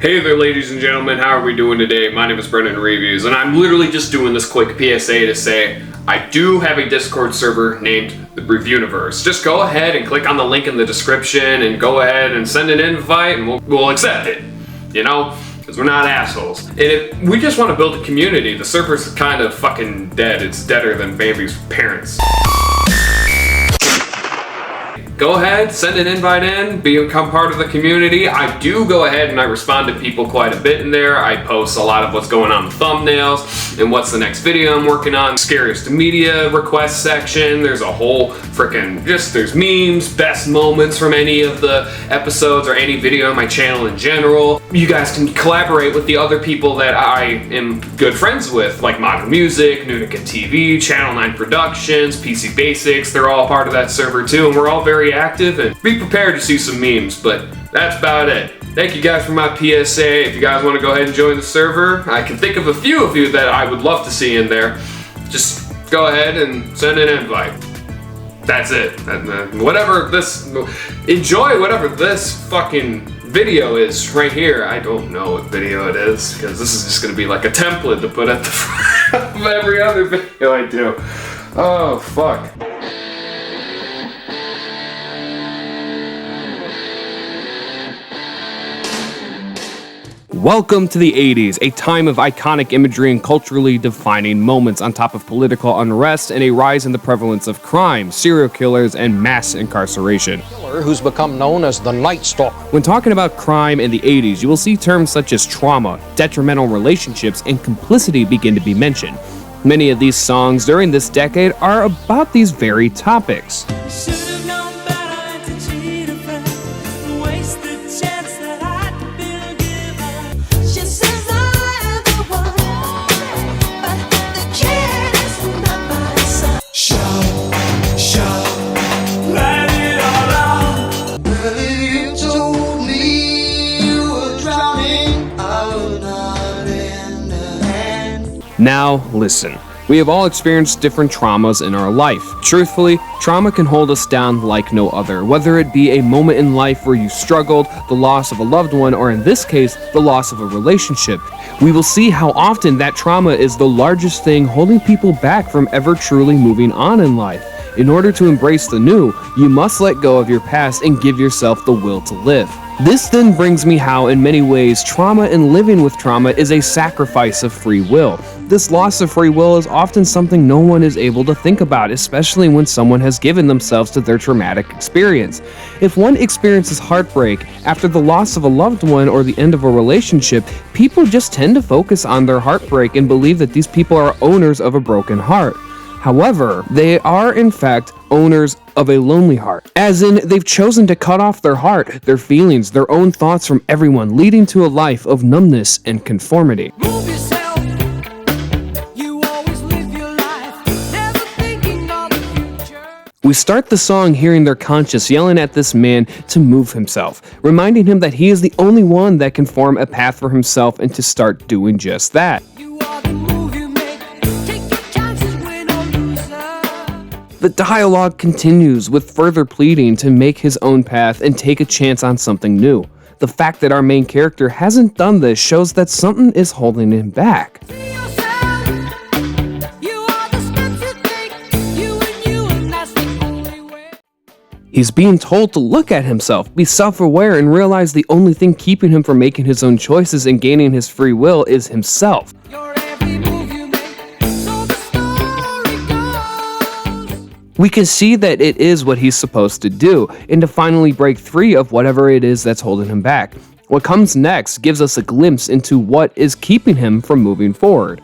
Hey there, ladies and gentlemen, how are we doing today? My name is Brendan Reviews, and I'm literally just doing this quick PSA to say I do have a Discord server named the Reviewniverse. Just go ahead and click on the link in the description and go ahead and send an invite and we'll accept it, you know? Because we're not assholes. And if we just want to build a community, the server's kind of fucking dead. It's deader than Bambi's parents. Go ahead, send an invite in, become part of the community. I do go ahead and I respond to people quite a bit in there. I post a lot of what's going on with thumbnails and what's the next video I'm working on. Scariest media request section. There's a whole freaking, there's memes, best moments from any of the episodes or any video on my channel in general. You guys can collaborate with the other people that I am good friends with, like Modern Music, Nunica TV, Channel 9 Productions, PC Basics. They're all part of that server too, and we're all very active, and be prepared to see some memes, but that's about it. Thank you guys for my PSA. If you guys want to go ahead and join the server, I can think of a few of you that I would love to see in there. Just go ahead and send an invite. That's it. Enjoy whatever this fucking video is right here. I don't know what video it is, because this is just going to be like a template to put at the front of every other video I do. Oh, fuck. Welcome to the 80s, a time of iconic imagery and culturally defining moments on top of political unrest and a rise in the prevalence of crime, serial killers, and mass incarceration. Who's become known as the Night Stalker. When talking about crime in the 80s, you will see terms such as trauma, detrimental relationships, and complicity begin to be mentioned. Many of these songs during this decade are about these very topics. Now, listen. We have all experienced different traumas in our life. Truthfully, trauma can hold us down like no other, whether it be a moment in life where you struggled, the loss of a loved one, or in this case, the loss of a relationship. We will see how often that trauma is the largest thing holding people back from ever truly moving on in life. In order to embrace the new, you must let go of your past and give yourself the will to live. This then brings me how, in many ways, trauma and living with trauma is a sacrifice of free will. This loss of free will is often something no one is able to think about, especially when someone has given themselves to their traumatic experience. If one experiences heartbreak after the loss of a loved one or the end of a relationship, people just tend to focus on their heartbreak and believe that these people are owners of a broken heart. However, they are in fact owners of a lonely heart, as in they've chosen to cut off their heart, their feelings, their own thoughts from everyone, leading to a life of numbness and conformity. We start the song hearing their conscience yelling at this man to move himself, reminding him that he is the only one that can form a path for himself and to start doing just that. The dialogue continues with further pleading to make his own path and take a chance on something new. The fact that our main character hasn't done this shows that something is holding him back. He's being told to look at himself, be self-aware, and realize the only thing keeping him from making his own choices and gaining his free will is himself. We can see that it is what he's supposed to do, and to finally break free of whatever it is that's holding him back. What comes next gives us a glimpse into what is keeping him from moving forward.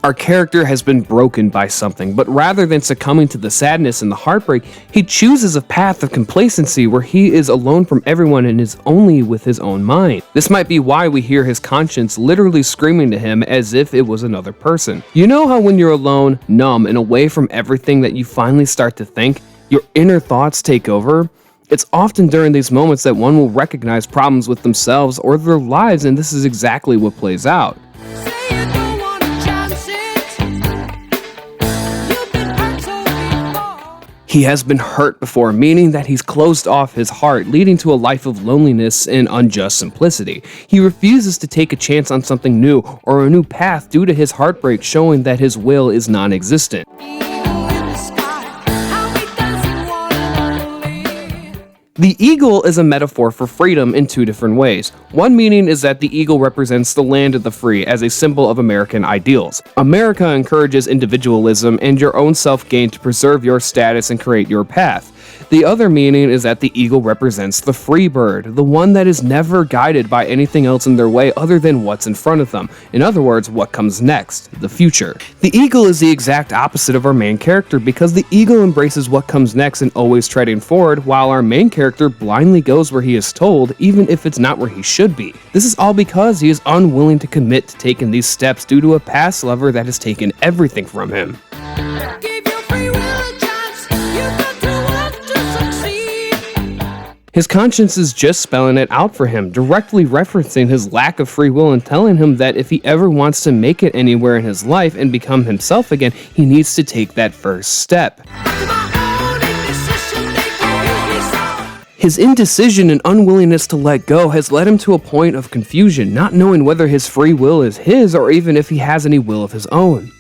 Our character has been broken by something, but rather than succumbing to the sadness and the heartbreak, he chooses a path of complacency where he is alone from everyone and is only with his own mind. This might be why we hear his conscience literally screaming to him as if it was another person. You know how when you're alone, numb, and away from everything that you finally start to think, your inner thoughts take over? It's often during these moments that one will recognize problems with themselves or their lives, and this is exactly what plays out. He has been hurt before, meaning that he's closed off his heart, leading to a life of loneliness and unjust simplicity. He refuses to take a chance on something new or a new path due to his heartbreak, showing that his will is non-existent. The eagle is a metaphor for freedom in two different ways. One meaning is that the eagle represents the land of the free as a symbol of American ideals. America encourages individualism and your own self-gain to preserve your status and create your path. The other meaning is that the eagle represents the free bird, the one that is never guided by anything else in their way other than what's in front of them. In other words, what comes next, the future. The eagle is the exact opposite of our main character because the eagle embraces what comes next and always treading forward, while our main character blindly goes where he is told, even if it's not where he should be. This is all because he is unwilling to commit to taking these steps due to a past lover that has taken everything from him. His conscience is just spelling it out for him, directly referencing his lack of free will and telling him that if he ever wants to make it anywhere in his life and become himself again, he needs to take that first step. His indecision and unwillingness to let go has led him to a point of confusion, not knowing whether his free will is his or even if he has any will of his own.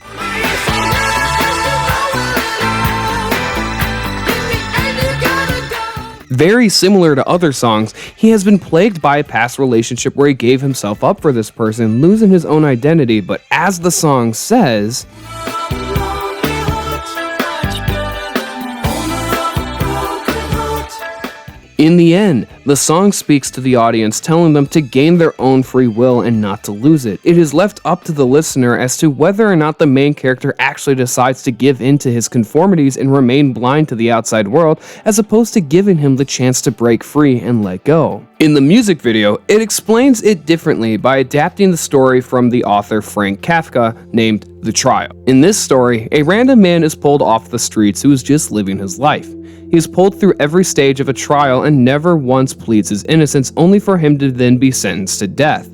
Very similar to other songs, he has been plagued by a past relationship where he gave himself up for this person, losing his own identity, but as the song says, in the end, the song speaks to the audience, telling them to gain their own free will and not to lose it. It is left up to the listener as to whether or not the main character actually decides to give in to his conformities and remain blind to the outside world, as opposed to giving him the chance to break free and let go. In the music video, it explains it differently by adapting the story from the author Frank Kafka named The Trial. In this story, a random man is pulled off the streets who is just living his life. He is pulled through every stage of a trial and never once pleads his innocence, only for him to then be sentenced to death.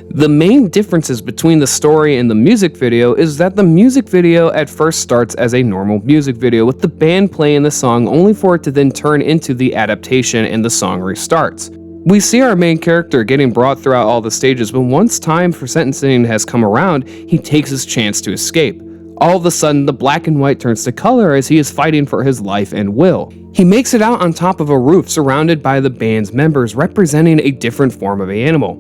The main differences between the story and the music video is that the music video at first starts as a normal music video with the band playing the song, only for it to then turn into the adaptation and the song restarts. We see our main character getting brought throughout all the stages, but once time for sentencing has come around, he takes his chance to escape. All of a sudden, the black and white turns to color as he is fighting for his life and will. He makes it out on top of a roof surrounded by the band's members, representing a different form of animal.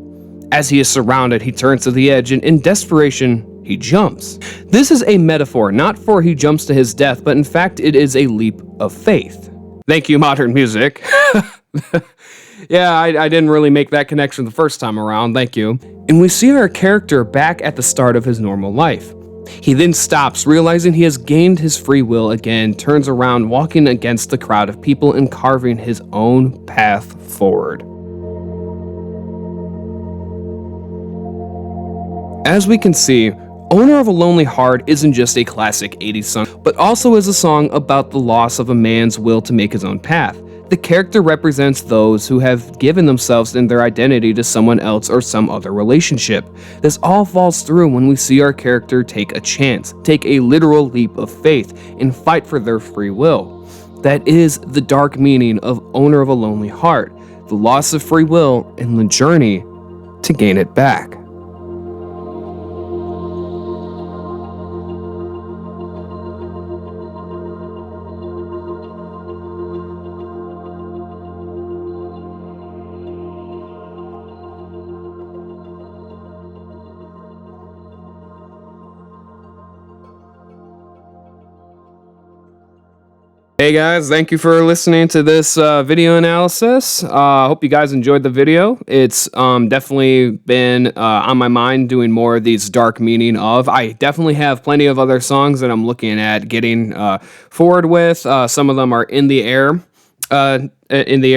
As he is surrounded, he turns to the edge and in desperation, he jumps. This is a metaphor, not for he jumps to his death, but in fact it is a leap of faith. Thank you, modern music. Yeah, I didn't really make that connection the first time around, thank you. And we see our character back at the start of his normal life. He then stops, realizing he has gained his free will again, turns around, walking against the crowd of people and carving his own path forward. As we can see, Owner of a Lonely Heart isn't just a classic 80s song, but also is a song about the loss of a man's will to make his own path. The character represents those who have given themselves and their identity to someone else or some other relationship. This all falls through when we see our character take a chance, take a literal leap of faith, and fight for their free will. That is the dark meaning of Owner of a Lonely Heart, the loss of free will and the journey to gain it back. Hey guys, thank you for listening to this video analysis. Hope you guys enjoyed the video. It's definitely been on my mind doing more of these dark meaning of. I definitely have plenty of other songs that I'm looking at getting forward with. Some of them are In the Air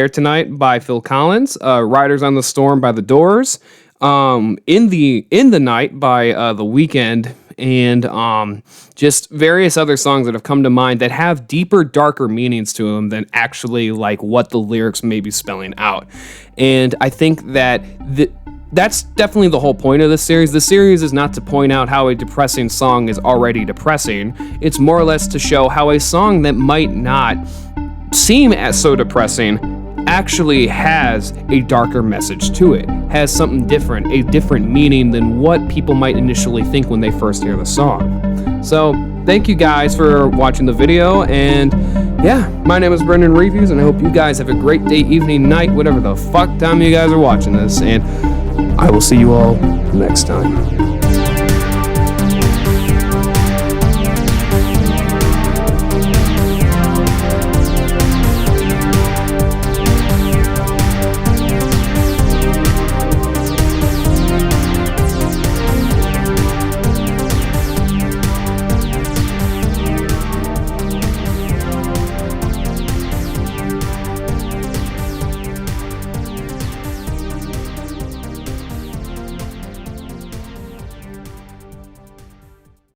Tonight by Phil Collins, Riders on the Storm by The Doors, In the Night by The Weeknd, and just various other songs that have come to mind that have deeper, darker meanings to them than actually like what the lyrics may be spelling out. And I think that that's definitely the whole point of this series. The series is not to point out how a depressing song is already depressing. It's more or less to show how a song that might not seem as so depressing actually has a darker message to it, has something different, a different meaning than what people might initially think when they first hear the song. So thank you guys for watching the video, and yeah, my name is Brendan Reviews, and I hope you guys have a great day, evening, night, whatever the fuck time you guys are watching this, and I will see you all next time.